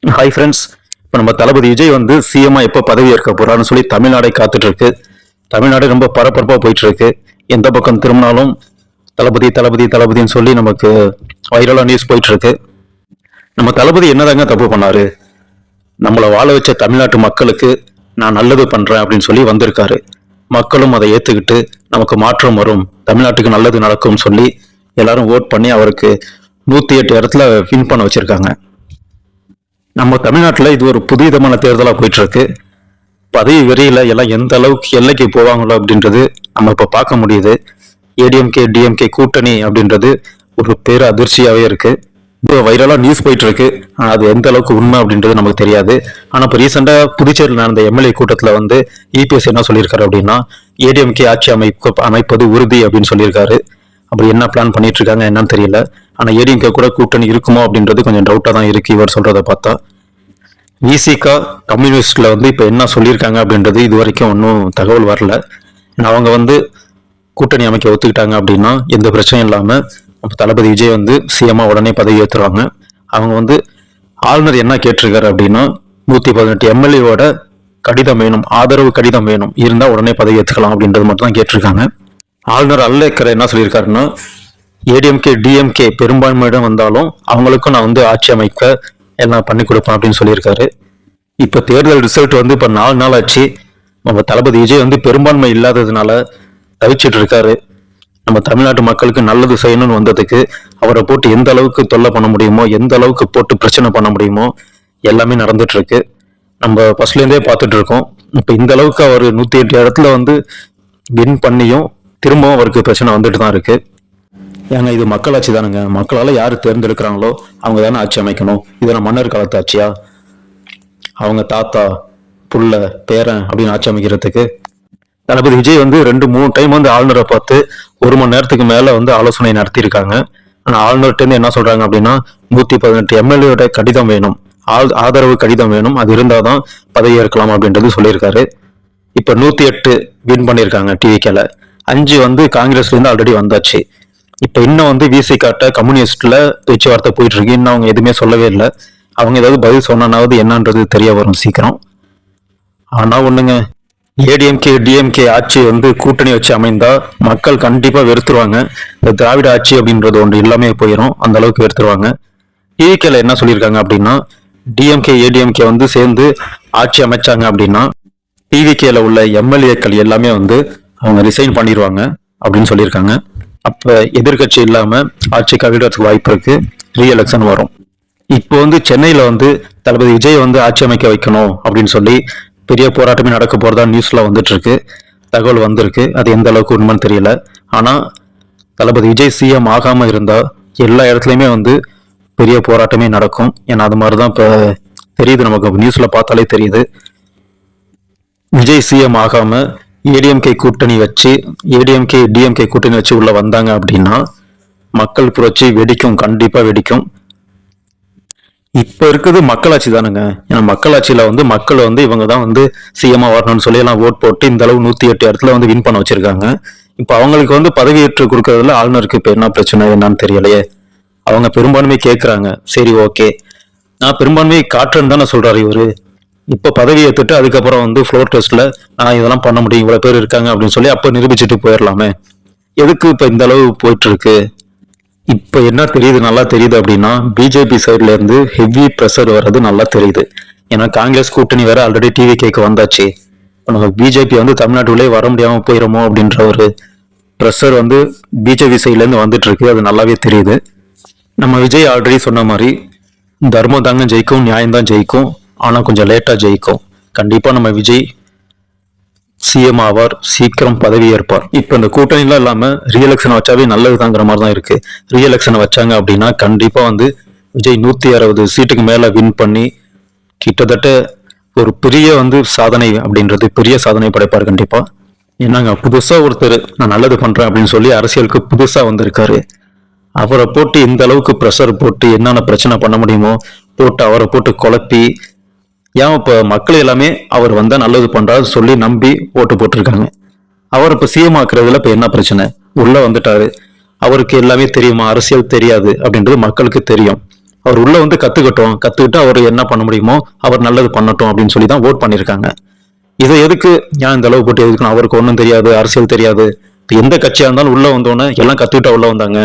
Hi friends. இப்போ நம்ம தளபதி விஜய் வந்து சிஎம்மா எப்போ பதவி ஏற்க போறாருன்னு சொல்லி தமிழ்நாடே காத்துட்டு இருக்கு. தமிழ்நாடு ரொம்ப பரபரப்பாக போயிட்டு இருக்கு. எந்த பக்கம் திரும்பினாலும் தளபதி தளபதி தளபதின்னு சொல்லி நமக்கு வைரலாக நியூஸ் போயிட்டு இருக்கு. நம்ம தளபதி என்னதாங்க தப்பு பண்ணாரு? நம்மளை வாழ வச்ச தமிழ்நாட்டு மக்களுக்கு நான் நல்லது பண்றேன் அப்படின்னு சொல்லி வந்திருக்காரு. மக்களும் அதை ஏத்துக்கிட்டு நமக்கு மாற்றம் வரும், தமிழ்நாட்டுக்கு நல்லது நடக்கும் சொல்லி எல்லாரும் ஓட் பண்ணி அவருக்கு 108 இடத்துல வின் பண்ண வச்சிருக்காங்க. நம்ம தமிழ்நாட்டில் இது ஒரு புதுவிதமான தேர்தலாக போயிட்டு இருக்கு. பதவி வெறியில எல்லாம் எந்த அளவுக்கு எல்லைக்கு போவாங்களோ அப்படின்றது நம்ம இப்ப பார்க்க முடியுது. ஏடிஎம்கே டிஎம்கே கூட்டணி அப்படின்றது ஒரு பேர் அதிர்ச்சியாவே இருக்கு. இப்போ வைரலா நியூஸ் போயிட்டு இருக்கு. அது எந்த அளவுக்கு உண்மை அப்படின்றது நமக்கு தெரியாது. ஆனா இப்போ ரீசெண்டா புதுச்சேரியில் நடந்த எம்எல்ஏ கூட்டத்துல வந்து இபிஎஸ் என்ன சொல்லியிருக்காரு அப்படின்னா, ஏடிஎம்கே ஆட்சி அமைப்பது உறுதி அப்படின்னு சொல்லியிருக்காரு. அப்படி என்ன பிளான் பண்ணிட்டு இருக்காங்க என்னன்னு தெரியல. ஆனா ஏடிஎம்கே கூட கூட்டணி இருக்குமோ அப்படின்றது கொஞ்சம் டவுட்டா தான் இருக்கு இவர் சொல்றதை பார்த்தா. விசிகா கம்யூனிஸ்ட்ல வந்து இப்ப என்ன சொல்லியிருக்காங்க அப்படின்றது இது வரைக்கும் ஒன்றும் தகவல் வரல. அவங்க வந்து கூட்டணி அமைக்க ஒத்துக்கிட்டாங்க அப்படின்னா எந்த பிரச்சனையும் இல்லாம தளபதி விஜய் வந்து சிஎம்மா உடனே பதவி ஏற்றுவாங்க. அவங்க வந்து ஆளுநர் என்ன கேட்டிருக்காரு அப்படின்னா 118 எம்எல்ஏவோட கடிதம் வேணும், ஆதரவு கடிதம் வேணும், இருந்தா உடனே பதவி ஏற்றுக்கலாம் அப்படின்றது மட்டும் தான் கேட்டிருக்காங்க. ஆளுநர் அல்லேக்கர் என்ன சொல்லியிருக்காருன்னா, ஏடிஎம்கே டிஎம்கே பெரும்பான்மையிடம் வந்தாலும் அவங்களுக்கும் நான் வந்து ஆட்சி அமைக்க எல்லாம் பண்ணி கொடுப்பேன் அப்படின்னு சொல்லியிருக்காரு. இப்ப தேர்தல் ரிசல்ட் வந்து இப்ப 4 நாள் ஆச்சு. நம்ம தளபதி விஜய் வந்து பெரும்பான்மை இல்லாததுனால தவிச்சிட்டு இருக்காரு. நம்ம தமிழ்நாட்டு மக்களுக்கு நல்லது செய்யணும்னு வந்ததுக்கு அவரை போட்டு எந்த அளவுக்கு தொல்லை பண்ண முடியுமோ, எந்த அளவுக்கு போட்டு பிரச்சனை பண்ண முடியுமோ எல்லாமே நடந்துட்டு இருக்கு. நம்ம ஃபர்ஸ்ட்ல இருந்தே பார்த்துட்டு இருக்கோம். இப்ப இந்த அளவுக்கு அவர் 108 இடத்துல வந்து வின் பண்ணியும் திரும்பவும் அவருக்கு பிரச்சனை வந்துட்டு தான் இருக்கு. ஏங்க இது மக்களாட்சி தானுங்க. மக்களால யாரு தேர்ந்தெடுக்கிறாங்களோ அவங்க தானே ஆட்சி அமைக்கணும். இதெல்லாம் மன்னர் காலத்து ஆட்சியா? அவங்க தாத்தா புள்ள பேரன் அப்படின்னு ஆட்சி அமைக்கிறதுக்கு தளபதி விஜய் வந்து 2-3 டைம் வந்து ஆளுநரை பார்த்து 1 மணி நேரத்துக்கு மேல வந்து ஆலோசனை நடத்தியிருக்காங்க. ஆனா ஆளுநர்கிட்ட இருந்து என்ன சொல்றாங்க அப்படின்னா 118 எம்எல்ஏட கடிதம் வேணும், ஆதரவு கடிதம் வேணும், அது இருந்தாதான் பதவி ஏற்கலாம் அப்படின்றது சொல்லியிருக்காரு. இப்ப 108 வின் பண்ணியிருக்காங்க டிவிகேல. 5 வந்து காங்கிரஸ்ல இருந்து ஆல்ரெடி வந்தாச்சு. இப்ப இன்னும் வந்து விசிகாட்ட கம்யூனிஸ்ட்ல பேச்சுவார்த்தை போயிட்டு இருக்கு. இன்னும் அவங்க எதுவுமே சொல்லவே இல்லை. அவங்க ஏதாவது பதில் சொன்னாவது என்னன்றது தெரிய வரும் சீக்கிரம். ஆனா ஒண்ணுங்க, ஏடிஎம்கே டிஎம்கே ஆட்சி வந்து கூட்டணி வச்சு அமைந்தா மக்கள் கண்டிப்பா வெறுத்துருவாங்க. இந்த திராவிட ஆட்சி அப்படின்றது ஒன்று எல்லாமே போயிடும், அந்த அளவுக்கு வெறுத்துருவாங்க. டிவிகேல என்ன சொல்லியிருக்காங்க அப்படின்னா, டிஎம்கே ஏடிஎம்கே வந்து சேர்ந்து ஆட்சி அமைச்சாங்க அப்படின்னா டிவிகேல உள்ள எம்எல்ஏக்கள் எல்லாமே வந்து அவங்க ரிசைன் பண்ணிடுவாங்க அப்படின்னு சொல்லியிருக்காங்க. அப்ப எதிர்கட்சி இல்லாம ஆட்சி கவிழ்றதுக்கு வாய்ப்பு இருக்கு, ரீஎலெக்ஷன் வரும். இப்போ வந்து சென்னையில வந்து தளபதி விஜய் வந்து ஆட்சி அமைக்க வைக்கணும் அப்படின்னு சொல்லி பெரிய போராட்டமே நடக்க போறதா நியூஸ்ல வந்துட்டு இருக்கு, தகவல் வந்திருக்கு. அது எந்த அளவுக்கு உண்மைன்னு தெரியல. ஆனா தளபதி விஜய் சிஎம் ஆகாம இருந்தா எல்லா இடத்துலயுமே வந்து பெரிய போராட்டமே நடக்கும். ஏன்னா அது மாதிரிதான் இப்ப தெரியுது, நமக்கு நியூஸ்ல பார்த்தாலே தெரியுது. விஜய் சிஎம் ஆகாம ஏடிஎம்கே கூட்டணி வச்சு ஏடிஎம்கே டிஎம்கே கூட்டணி வச்சு உள்ள வந்தாங்க அப்படின்னா மக்கள் புரட்சி வெடிக்கும், கண்டிப்பா வெடிக்கும். இப்ப இருக்குது மக்களாட்சி தானுங்க. ஏன்னா மக்களாட்சியில வந்து மக்கள் வந்து இவங்க தான் வந்து சிஎம்ஆ வரணும்னு சொல்லி எல்லாம் ஓட் போட்டு இந்த அளவு 108 இடத்துல வந்து வின் பண்ண வச்சிருக்காங்க. இப்ப அவங்களுக்கு வந்து பதவியேற்று கொடுக்கறதுல ஆளுநருக்கு இப்ப என்ன பிரச்சனை என்னன்னு தெரியலையே. அவங்க பெரும்பான்மை கேட்கறாங்க, சரி ஓகே, நான் பெரும்பான்மையை காட்டுறேன்னு தானே சொல்றாரு இவரு. இப்ப பதவி ஏத்துட்டு அதுக்கப்புறம் வந்து ஃப்ளோர் டெஸ்ட்ல நான் இதெல்லாம் பண்ண முடியும், இவ்வளவு பேர் இருக்காங்க அப்படின்னு சொல்லி அப்ப நிரூபிச்சுட்டு போயிடலாமே. எதுக்கு இப்ப இந்த அளவு போயிட்டு இருக்கு? இப்ப என்ன தெரியுது, நல்லா தெரியுது அப்படின்னா பிஜேபி சைட்ல இருந்து ஹெவி ப்ரெஷர் வர்றது நல்லா தெரியுது. ஏன்னா காங்கிரஸ் கூட்டணி வேற ஆல்ரெடி டிவிகேக்கு வந்தாச்சு. நம்ம பிஜேபி வந்து தமிழ்நாட்டுக்குள்ளே வர முடியாம போயிடுமோ அப்படின்ற ஒரு ப்ரெஷர் வந்து பிஜேபி சைட்ல இருந்து வந்துட்டு இருக்கு. அது நல்லாவே தெரியுது. நம்ம விஜய் ஆல்ரெடி சொன்ன மாதிரி தர்மம் தாங்க ஜெயிக்கும், நியாயம் தான் ஜெயிக்கும், ஆனா கொஞ்சம் லேட்டா ஜெயிக்கும். கண்டிப்பா நம்ம விஜய் சிஎம் ஆவார், சீக்கிரம் பதவி ஏற்பார். இப்ப இந்த கூட்டணிலாம் இல்லாம ரீஎலெக்ஷன் வச்சாவே நல்லதுதாங்கிற மாதிரி தான் இருக்கு. ரீஎலெக்ஷன் வச்சாங்க அப்படின்னா கண்டிப்பா வந்து விஜய் 160 சீட்டுக்கு மேல வின் பண்ணி கிட்டத்தட்ட ஒரு பெரிய வந்து சாதனை அப்படின்றது பெரிய சாதனை படைப்பார் கண்டிப்பா. என்னங்க புதுசா ஒருத்தர் நான் நல்லது பண்றேன் அப்படின்னு சொல்லி அரசியலுக்கு புதுசா வந்திருக்காரு. அவரை போட்டு இந்த அளவுக்கு ப்ரெஷர் போட்டு என்னென்ன பிரச்சனை பண்ண முடியுமோ போட்டு அவரை போட்டு குழப்பி, ஏன் இப்ப மக்கள் எல்லாமே அவர் வந்தா நல்லது பண்றாரு சொல்லி நம்பி ஓட்டு போட்டிருக்காங்க. அவர் இப்ப சிஎம் ஆக்குறதுல இப்ப என்ன பிரச்சனை? உள்ள வந்துட்டாரு, அவருக்கு எல்லாமே தெரியுமா? அரசியல் தெரியாது அப்படின்றது மக்களுக்கு தெரியும். அவர் உள்ள வந்து கத்துக்கிட்டு அவர் என்ன பண்ண முடியுமோ அவர் நல்லது பண்ணட்டும் அப்படின்னு சொல்லி தான் ஓட் பண்ணியிருக்காங்க. இதை எதுக்கு ஏன் இந்த அளவு போட்டு எதுக்கணும்? அவருக்கு ஒன்றும் தெரியாது, அரசியல் தெரியாது. எந்த கட்சியா இருந்தாலும் உள்ள வந்தோன்னே எல்லாம் கத்துக்கிட்டா உள்ள வந்தாங்க.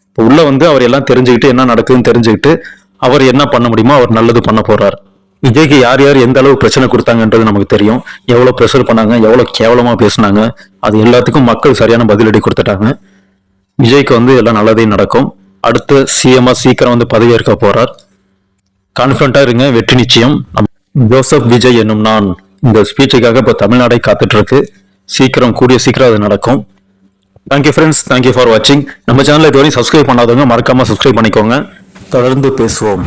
இப்போ உள்ள வந்து அவர் எல்லாம் தெரிஞ்சுக்கிட்டு என்ன நடக்குதுன்னு தெரிஞ்சுக்கிட்டு அவர் என்ன பண்ண முடியுமோ அவர் நல்லது பண்ண போறார். விஜய்க்கு யார் யார் எந்த அளவு பிரச்சனை கொடுத்தாங்கன்றது நமக்கு தெரியும். எவ்வளவு ப்ரெஷர் பண்ணாங்க, எவ்வளவு கேவலமா பேசினாங்க, அது எல்லாத்துக்கும் மக்கள் சரியான பதிலடி கொடுத்துட்டாங்க. விஜய்க்கு வந்து எல்லாம் நல்லதே நடக்கும். அடுத்து சிஎம்ஆ சீக்கிரம் வந்து பதவியேற்க போறார். கான்பிடண்டா இருங்க, வெற்றி நிச்சயம். ஜோசப் விஜய் என்னும் நான் இந்த ஸ்பீச்சுக்காக இப்போ தமிழ்நாடை காத்துட்டு இருக்கு. கூடிய சீக்கிரம் அது நடக்கும். தேங்க்யூ ஃப்ரெண்ட்ஸ், தேங்க்யூ ஃபார் வாட்சிங். நம்ம சேனலை இதுவரையும் சப்ஸ்கிரைப் பண்ணாதவங்க மறக்காம சப்ஸ்கிரைப் பண்ணிக்கோங்க. தொடர்ந்து பேசுவோம்.